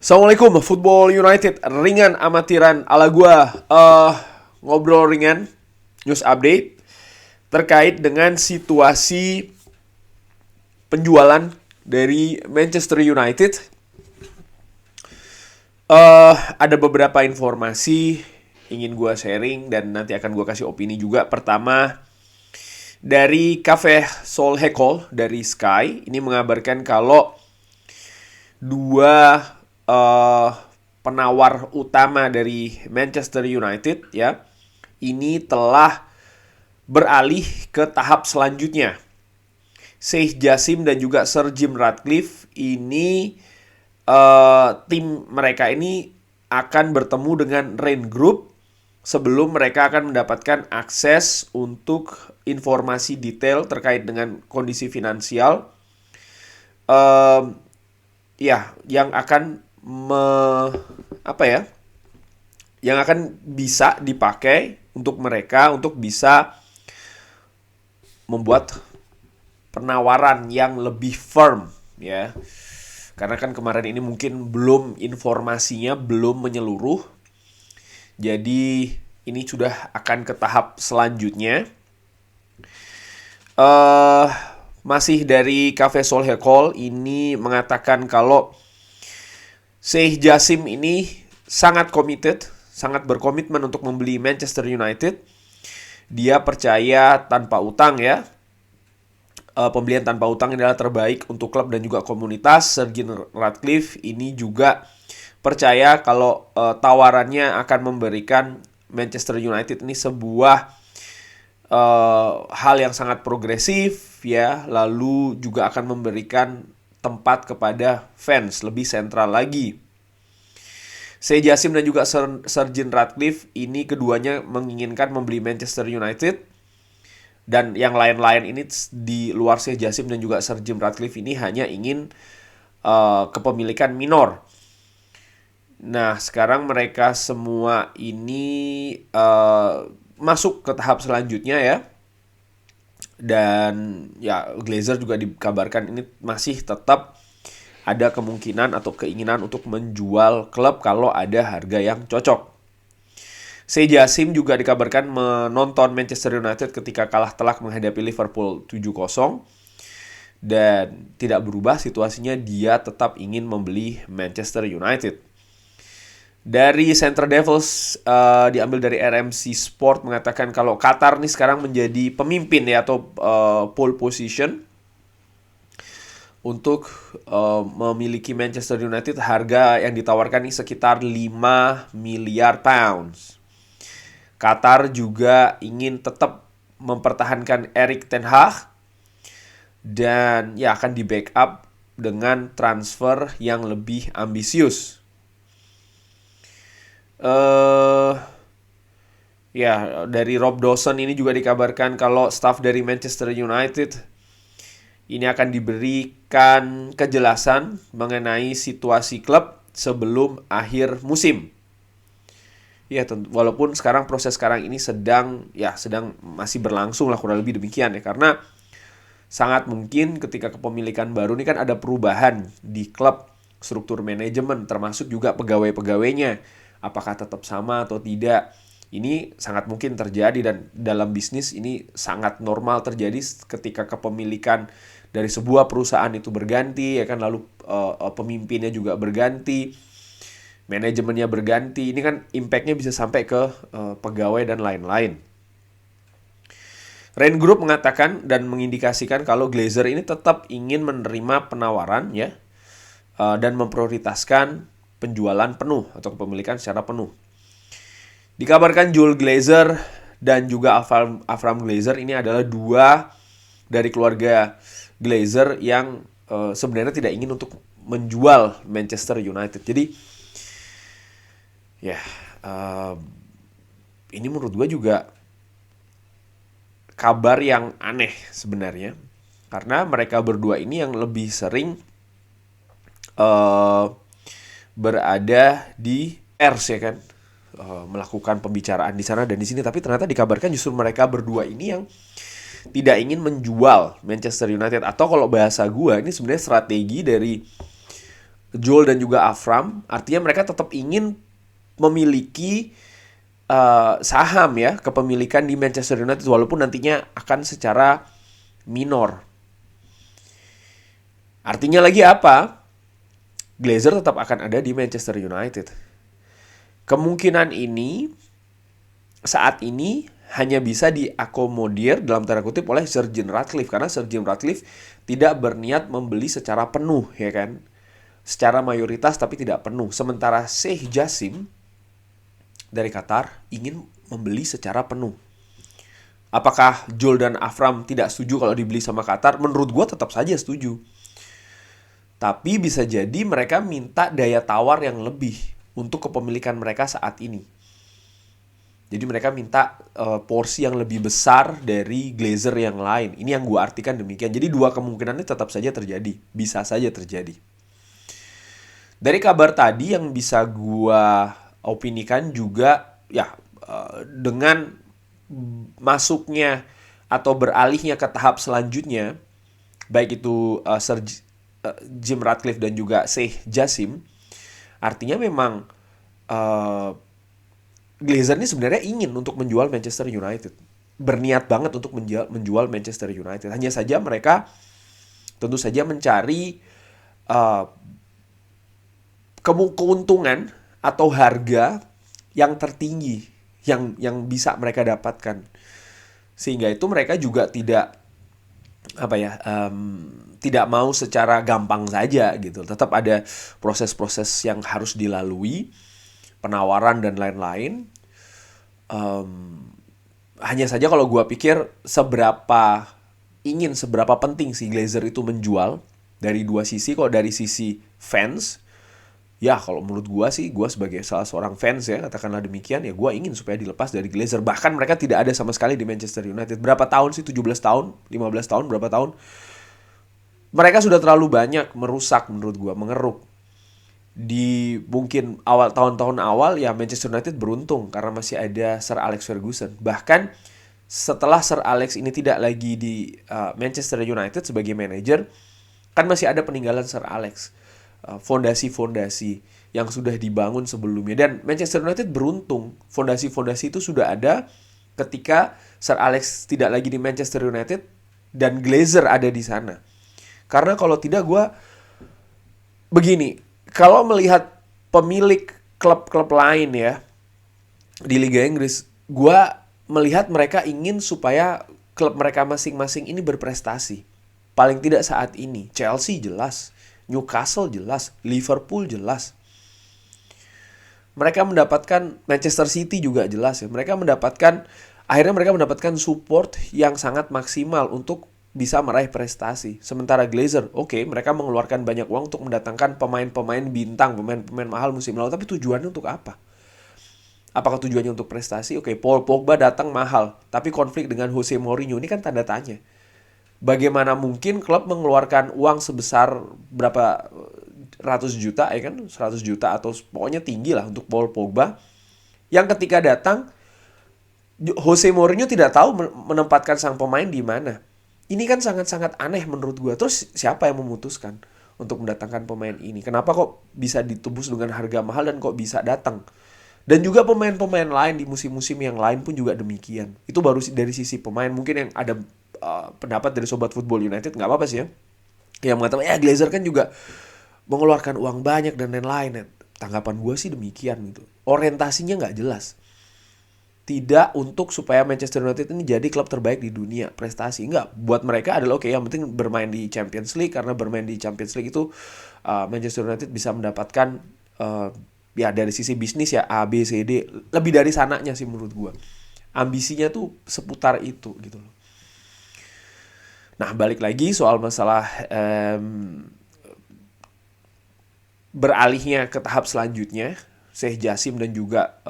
Assalamualaikum, Football United ringan amatiran ala gua. Ngobrol ringan, news update terkait dengan situasi penjualan dari Manchester United. Ada beberapa informasi ingin gua sharing dan nanti akan gua kasih opini juga. Pertama, dari Cafe Solhekol dari Sky ini mengabarkan kalau dua penawar utama dari Manchester United ya ini telah beralih ke tahap selanjutnya. Sheikh Jassim dan juga Sir Jim Ratcliffe ini tim mereka ini akan bertemu dengan Rain Group sebelum mereka akan mendapatkan akses untuk informasi detail terkait dengan kondisi finansial yang akan yang akan bisa dipakai untuk mereka untuk bisa membuat penawaran yang lebih firm ya. Karena kan kemarin ini mungkin informasinya belum menyeluruh. Jadi ini sudah akan ke tahap selanjutnya. Masih dari Cafe Solhekol ini mengatakan kalau Sheikh Jassim ini sangat berkomitmen untuk membeli Manchester United. Dia percaya tanpa utang ya. Pembelian tanpa utang adalah terbaik untuk klub dan juga komunitas. Sir Jim Ratcliffe ini juga percaya kalau tawarannya akan memberikan Manchester United ini sebuah hal yang sangat progresif ya, lalu juga akan memberikan tempat kepada fans lebih sentral lagi. Sheikh Jassim dan juga Sir Jim Ratcliffe ini keduanya menginginkan membeli Manchester United. Dan yang lain-lain ini di luar Sheikh Jassim dan juga Sir Jim Ratcliffe ini hanya ingin kepemilikan minor. Nah, sekarang mereka semua ini masuk ke tahap selanjutnya ya. Dan ya Glazer juga dikabarkan ini masih tetap ada kemungkinan atau keinginan untuk menjual klub kalau ada harga yang cocok. Sheikh Jassim juga dikabarkan menonton Manchester United ketika kalah telak menghadapi Liverpool 7-0. Dan tidak berubah situasinya, dia tetap ingin membeli Manchester United. Dari Central Devils diambil dari RMC Sport mengatakan kalau Qatar nih sekarang menjadi pemimpin ya atau pole position untuk memiliki Manchester United. Harga yang ditawarkan ini sekitar 5 miliar pounds. Qatar juga ingin tetap mempertahankan Erik ten Hag dan ya akan di backup dengan transfer yang lebih ambisius. Dari Rob Dawson ini juga dikabarkan kalau staf dari Manchester United ini akan diberikan kejelasan mengenai situasi klub sebelum akhir musim. Ya, walaupun proses sekarang ini sedang masih berlangsung lah, kurang lebih demikian ya, karena sangat mungkin ketika kepemilikan baru ini kan ada perubahan di klub, struktur manajemen termasuk juga pegawai-pegawainya. Apakah tetap sama atau tidak? Ini sangat mungkin terjadi dan dalam bisnis ini sangat normal terjadi ketika kepemilikan dari sebuah perusahaan itu berganti ya kan, lalu pemimpinnya juga berganti, manajemennya berganti. Ini kan impact-nya bisa sampai ke pegawai dan lain-lain. Rain Group mengatakan dan mengindikasikan kalau Glazer ini tetap ingin menerima penawaran ya dan memprioritaskan penjualan penuh atau kepemilikan secara penuh. Dikabarkan Joel Glazer dan juga Avram Glazer ini adalah dua dari keluarga Glazer yang sebenarnya tidak ingin untuk menjual Manchester United. Jadi ini menurut gue juga kabar yang aneh sebenarnya, karena mereka berdua ini yang lebih sering berada di Ers ya kan, melakukan pembicaraan di sana dan di sini, tapi ternyata dikabarkan justru mereka berdua ini yang tidak ingin menjual Manchester United. Atau kalau bahasa gue, ini sebenarnya strategi dari Joel dan juga Avram, artinya mereka tetap ingin memiliki saham ya, kepemilikan di Manchester United walaupun nantinya akan secara minor. Artinya lagi apa? Glazer tetap akan ada di Manchester United. Kemungkinan ini saat ini hanya bisa diakomodir dalam tanda kutip oleh Sir Jim Ratcliffe, karena Sir Jim Ratcliffe tidak berniat membeli secara penuh, ya kan? Secara mayoritas tapi tidak penuh. Sementara Sheikh Jassim dari Qatar ingin membeli secara penuh. Apakah Joel dan Avram tidak setuju kalau dibeli sama Qatar? Menurut gue tetap saja setuju. Tapi bisa jadi mereka minta daya tawar yang lebih untuk kepemilikan mereka saat ini. Jadi mereka minta porsi yang lebih besar dari Glazer yang lain. Ini yang gue artikan demikian. Jadi dua kemungkinan ini tetap saja terjadi. Bisa saja terjadi. Dari kabar tadi yang bisa gue opinikan juga ya dengan masuknya atau beralihnya ke tahap selanjutnya, baik itu Sir Jim Ratcliffe dan juga Sheikh Jassim, artinya memang Glazer ini sebenarnya ingin untuk menjual Manchester United, berniat banget untuk menjual Manchester United. Hanya saja mereka tentu saja mencari keuntungan atau harga yang tertinggi yang bisa mereka dapatkan, sehingga itu mereka juga tidak tidak mau secara gampang saja gitu. Tetap ada proses-proses yang harus dilalui, penawaran dan lain-lain. Hanya saja kalau gue pikir seberapa penting si Glazer itu menjual dari dua sisi. Kalau dari sisi fans, ya kalau menurut gue sih, gue sebagai salah seorang fans ya, katakanlah demikian, ya gue ingin supaya dilepas dari Glazer. Bahkan mereka tidak ada sama sekali di Manchester United. Berapa tahun sih? 17 tahun? 15 tahun? Berapa tahun? Mereka sudah terlalu banyak merusak menurut gue, mengeruk. Di mungkin tahun-tahun awal ya Manchester United beruntung karena masih ada Sir Alex Ferguson. Bahkan setelah Sir Alex ini tidak lagi di Manchester United sebagai manajer, kan masih ada peninggalan Sir Alex. Fondasi-fondasi yang sudah dibangun sebelumnya. Dan Manchester United beruntung, fondasi-fondasi itu sudah ada ketika Sir Alex tidak lagi di Manchester United dan Glazer ada di sana. Karena kalau tidak, gue begini, kalau melihat pemilik klub-klub lain ya di Liga Inggris, gue melihat mereka ingin supaya klub mereka masing-masing ini berprestasi. Paling tidak saat ini. Chelsea jelas, Newcastle jelas, Liverpool jelas. Mereka mendapatkan, Manchester City juga jelas ya. Akhirnya mereka mendapatkan support yang sangat maksimal untuk bisa meraih prestasi. Sementara Glazer, mereka mengeluarkan banyak uang untuk mendatangkan pemain-pemain bintang, pemain-pemain mahal musim lalu. Tapi tujuannya untuk apa? Apakah tujuannya untuk prestasi? Paul Pogba datang mahal, tapi konflik dengan Jose Mourinho, ini kan tanda tanya. Bagaimana mungkin klub mengeluarkan uang sebesar berapa ratus juta, ya kan? 100 juta atau pokoknya tinggi lah untuk Paul Pogba, yang ketika datang Jose Mourinho tidak tahu menempatkan sang pemain di mana. Ini kan sangat-sangat aneh menurut gue. Terus siapa yang memutuskan untuk mendatangkan pemain ini? Kenapa kok bisa ditebus dengan harga mahal dan kok bisa datang? Dan juga pemain-pemain lain di musim-musim yang lain pun juga demikian. Itu baru dari sisi pemain. Mungkin yang ada pendapat dari Sobat Football United, nggak apa-apa sih ya, yang mengatakan Glazer kan juga mengeluarkan uang banyak dan lain-lain. Tanggapan gue sih demikian gitu. Orientasinya nggak jelas. Tidak untuk supaya Manchester United ini jadi klub terbaik di dunia, prestasi. Enggak, buat mereka adalah yang penting bermain di Champions League, karena bermain di Champions League itu Manchester United bisa mendapatkan ya dari sisi bisnis ya A, B, C, D, lebih dari sananya sih menurut gue. Ambisinya tuh seputar itu gitu loh. Nah, balik lagi soal masalah beralihnya ke tahap selanjutnya, Sheikh Jassim dan juga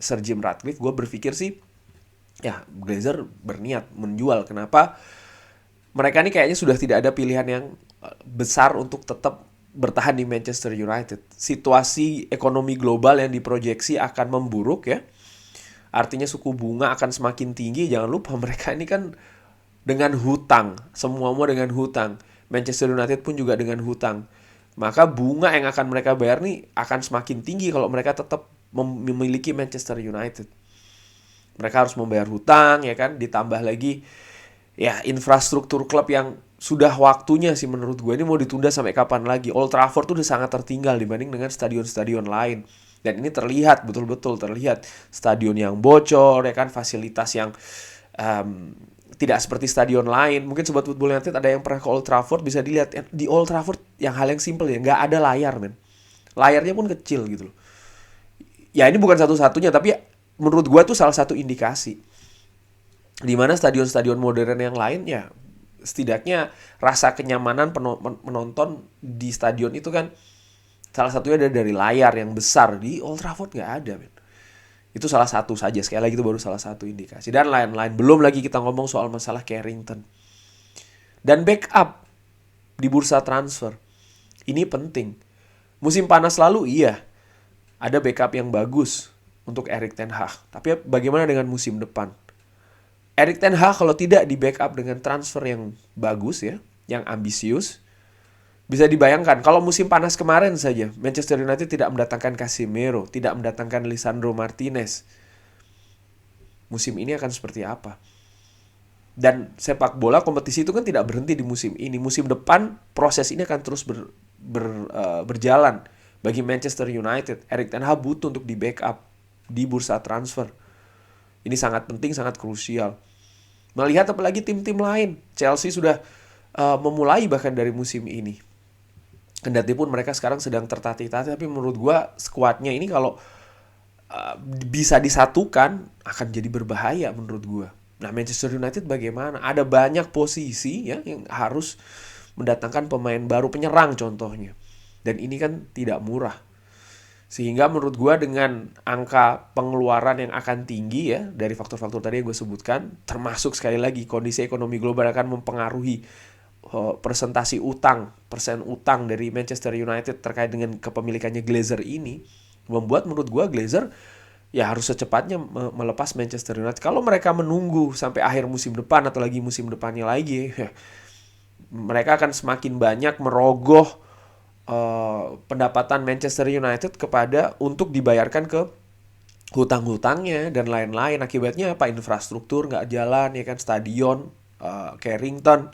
Sir Jim Ratcliffe, gue berpikir sih ya Glazer berniat menjual. Kenapa? Mereka ini kayaknya sudah tidak ada pilihan yang besar untuk tetap bertahan di Manchester United. Situasi ekonomi global yang diproyeksi akan memburuk ya. Artinya suku bunga akan semakin tinggi. Jangan lupa mereka ini kan dengan hutang, semua dengan hutang. Manchester United pun juga dengan hutang. maka bunga yang akan mereka bayar nih akan semakin tinggi kalau mereka tetap memiliki Manchester United. Mereka harus membayar hutang, ya kan, ditambah lagi ya infrastruktur klub yang sudah waktunya sih menurut gue ini mau ditunda sampai kapan lagi. Old Trafford tuh udah sangat tertinggal dibanding dengan stadion-stadion lain. Dan ini terlihat, betul-betul terlihat. Stadion yang bocor, ya kan, fasilitas yang tidak seperti stadion lain. Mungkin Sobat Football United ada yang pernah ke Old Trafford, bisa dilihat. Di Old Trafford yang hal yang simple ya, nggak ada layar, men. Layarnya pun kecil gitu loh. Ya ini bukan satu-satunya, tapi menurut gue tuh salah satu indikasi. Dimana stadion-stadion modern yang lain ya setidaknya rasa kenyamanan menonton di stadion itu kan salah satunya dari layar yang besar. Di Old Trafford nggak ada, men. Itu salah satu saja, sekali lagi itu baru salah satu indikasi. Dan lain-lain, belum lagi kita ngomong soal masalah Carrington. Dan backup di bursa transfer, ini penting. Musim panas lalu iya, ada backup yang bagus untuk Erik ten Hag. Tapi bagaimana dengan musim depan? Erik ten Hag kalau tidak di backup dengan transfer yang bagus ya, yang ambisius, bisa dibayangkan kalau musim panas kemarin saja Manchester United tidak mendatangkan Casemiro, tidak mendatangkan Lisandro Martinez. Musim ini akan seperti apa? Dan sepak bola kompetisi itu kan tidak berhenti di musim ini. Musim depan proses ini akan terus berjalan. Bagi Manchester United, Erik ten Hag butuh untuk di backup di bursa transfer. Ini sangat penting, sangat krusial. Melihat apalagi tim-tim lain, Chelsea sudah memulai bahkan dari musim ini. Kendati pun mereka sekarang sedang tertatih-tatih, tapi menurut gue skuadnya ini kalau bisa disatukan akan jadi berbahaya menurut gue. Nah, Manchester United bagaimana? Ada banyak posisi ya yang harus mendatangkan pemain baru, penyerang contohnya. Dan ini kan tidak murah. Sehingga menurut gue dengan angka pengeluaran yang akan tinggi ya dari faktor-faktor tadi yang gue sebutkan, termasuk sekali lagi kondisi ekonomi global akan mempengaruhi persen utang dari Manchester United terkait dengan kepemilikannya Glazer ini, membuat menurut gue Glazer ya harus secepatnya melepas Manchester United. Kalau mereka menunggu sampai akhir musim depan atau lagi musim depannya lagi, ya, mereka akan semakin banyak merogoh pendapatan Manchester United kepada untuk dibayarkan ke hutang-hutangnya dan lain-lain. Akibatnya apa? Infrastruktur nggak jalan, ya kan, stadion, Carrington,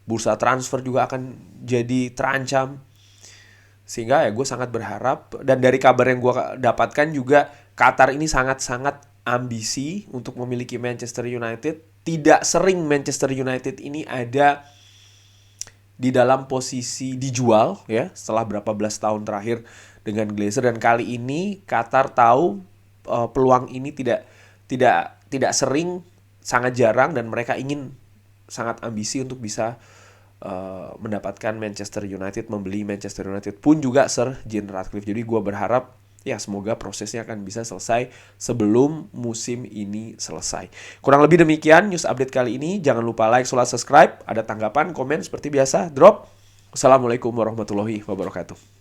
bursa transfer juga akan jadi terancam. Sehingga ya gue sangat berharap, dan dari kabar yang gue dapatkan juga Qatar ini sangat-sangat ambisi untuk memiliki Manchester United. Tidak sering Manchester United ini ada di dalam posisi dijual ya setelah berapa belas tahun terakhir dengan Glazer, dan kali ini Qatar tahu peluang ini tidak sering, sangat jarang, dan mereka ingin sangat ambisi untuk bisa mendapatkan Manchester United, membeli Manchester United pun juga Sir Jim Ratcliffe. Jadi gue berharap ya semoga prosesnya akan bisa selesai sebelum musim ini selesai. Kurang lebih demikian news update kali ini. Jangan lupa like, subscribe. Ada tanggapan, komen seperti biasa, drop. Assalamualaikum warahmatullahi wabarakatuh.